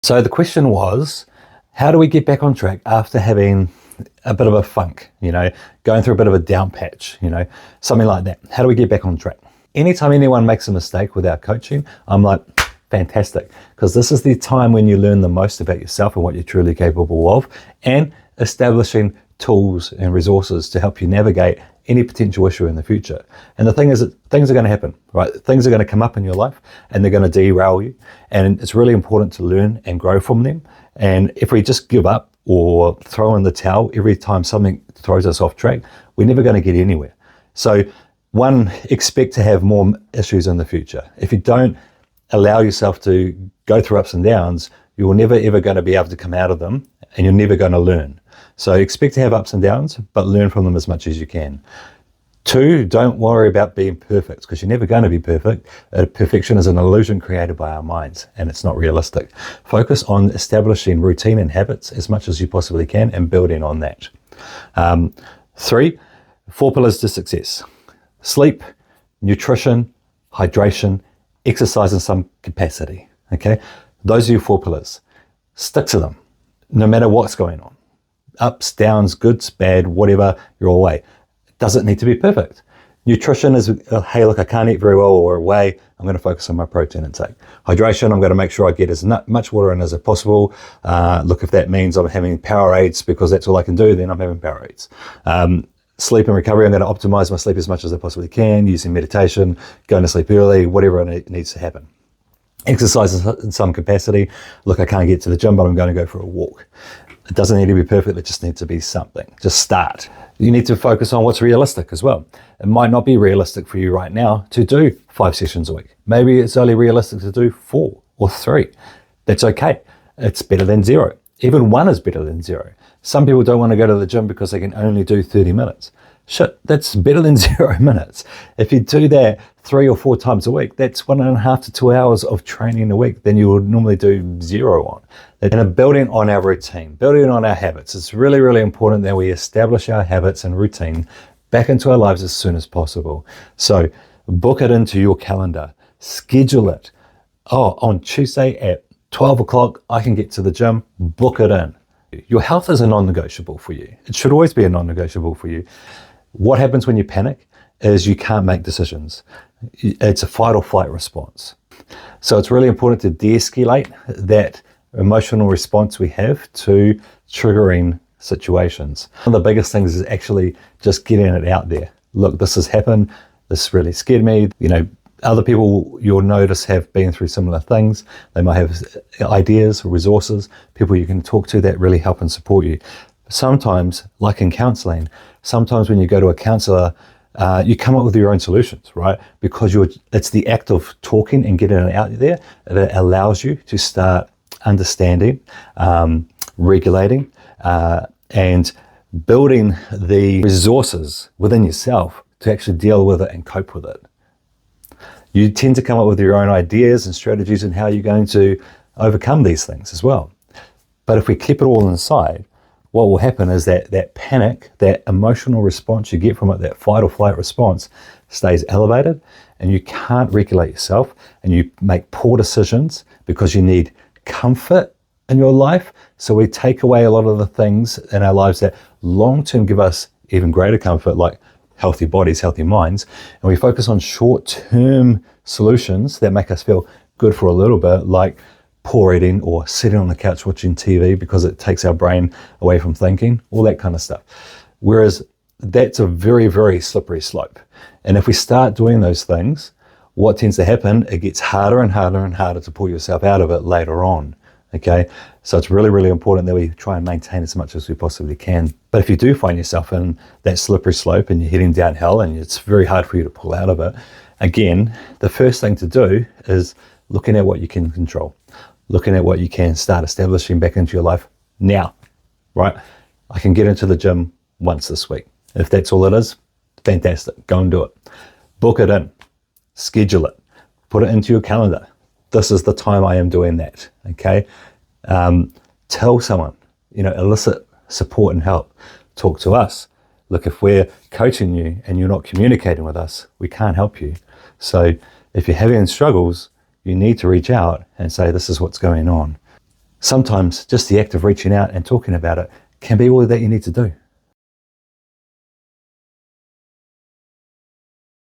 So the question was, how do we get back on track after having a bit of a funk, going through a bit of a down patch, something like that? How do we get back on track? Anytime anyone makes a mistake with our coaching, I'm like, fantastic, because this is the time when you learn the most about yourself and what you're truly capable of, and establishing tools and resources to help you navigate any potential issue in the future. And the thing is that things are going to happen, right? Things are going to come up in your life and they're going to derail you. And it's really important to learn and grow from them. And if we just give up or throw in the towel every time something throws us off track, we're never going to get anywhere. So one, expect to have more issues in the future. If you don't allow yourself to go through ups and downs, you're never ever going to be able to come out of them, and you're never going to learn. So expect to have ups and downs, but learn from them as much as you can. 2, don't worry about being perfect, because you're never going to be perfect. Perfection is an illusion created by our minds, and it's not realistic. Focus on establishing routine and habits as much as you possibly can and building on that. 3, 4 pillars to success: sleep, nutrition, hydration, exercise in some capacity. Okay, those are your 4 pillars. Stick to them, no matter what's going on. Ups, downs, goods, bad, whatever, you're all way. It doesn't need to be perfect. Nutrition is, hey, look, I can't eat very well or away, I'm going to focus on my protein intake. Hydration, I'm going to make sure I get as much water in as possible. Look, if that means I'm having Powerades because that's all I can do, then I'm having Powerades. Sleep and recovery, I'm going to optimize my sleep as much as I possibly can, using meditation, going to sleep early, whatever needs to happen. Exercise in some capacity. Look, I can't get to the gym, but I'm going to go for a walk. It doesn't need to be perfect, it just needs to be something. Just start. You need to focus on what's realistic as well. It might not be realistic for you right now to do 5 sessions a week. Maybe it's only realistic to do 4 or 3. That's okay. It's better than 0. Even 1 is better than 0. Some people don't want to go to the gym because they can only do 30 minutes. Shit, that's better than 0 minutes. If you do that 3 or 4 times a week, that's 1.5 to 2 hours of training a week than you would normally do 0 on. And building on our routine, building on our habits. It's really, really important that we establish our habits and routine back into our lives as soon as possible. So book it into your calendar, schedule it. Oh, on Tuesday at 12 o'clock, I can get to the gym, book it in. Your health is a non-negotiable for you. It should always be a non-negotiable for you. What happens when you panic is you can't make decisions. It's a fight or flight response. So it's really important to de-escalate that emotional response we have to triggering situations. One of the biggest things is actually just getting it out there. Look, this has happened. This really scared me. Other people you'll notice have been through similar things. They might have ideas or resources, people you can talk to that really help and support you. Sometimes, like in counseling, sometimes when you go to a counselor, you come up with your own solutions, right? Because it's the act of talking and getting it out there that allows you to start understanding, regulating, and building the resources within yourself to actually deal with it and cope with it. You tend to come up with your own ideas and strategies and how you're going to overcome these things as well. But if we keep it all inside, what will happen is that panic, that emotional response you get from it, that fight or flight response, stays elevated, and you can't regulate yourself, and you make poor decisions because you need comfort in your life. So we take away a lot of the things in our lives that long-term give us even greater comfort, like healthy bodies, healthy minds, and we focus on short-term solutions that make us feel good for a little bit, like poor eating or sitting on the couch watching TV because it takes our brain away from thinking, all that kind of stuff. Whereas that's a very, very slippery slope. And if we start doing those things, what tends to happen, it gets harder and harder and harder to pull yourself out of it later on. Okay, so it's really, really important that we try and maintain as much as we possibly can. But if you do find yourself in that slippery slope and you're heading downhill and it's very hard for you to pull out of it, again, the first thing to do is looking at what you can control, looking at what you can start establishing back into your life now, right? I can get into the gym once this week. If that's all it is, fantastic, go and do it. Book it in, schedule it, put it into your calendar. This is the time I am doing that, okay? Tell someone, elicit support and help. Talk to us. Look, if we're coaching you and you're not communicating with us, we can't help you. So if you're having struggles, you need to reach out and say, this is what's going on. Sometimes just the act of reaching out and talking about it can be all that you need to do.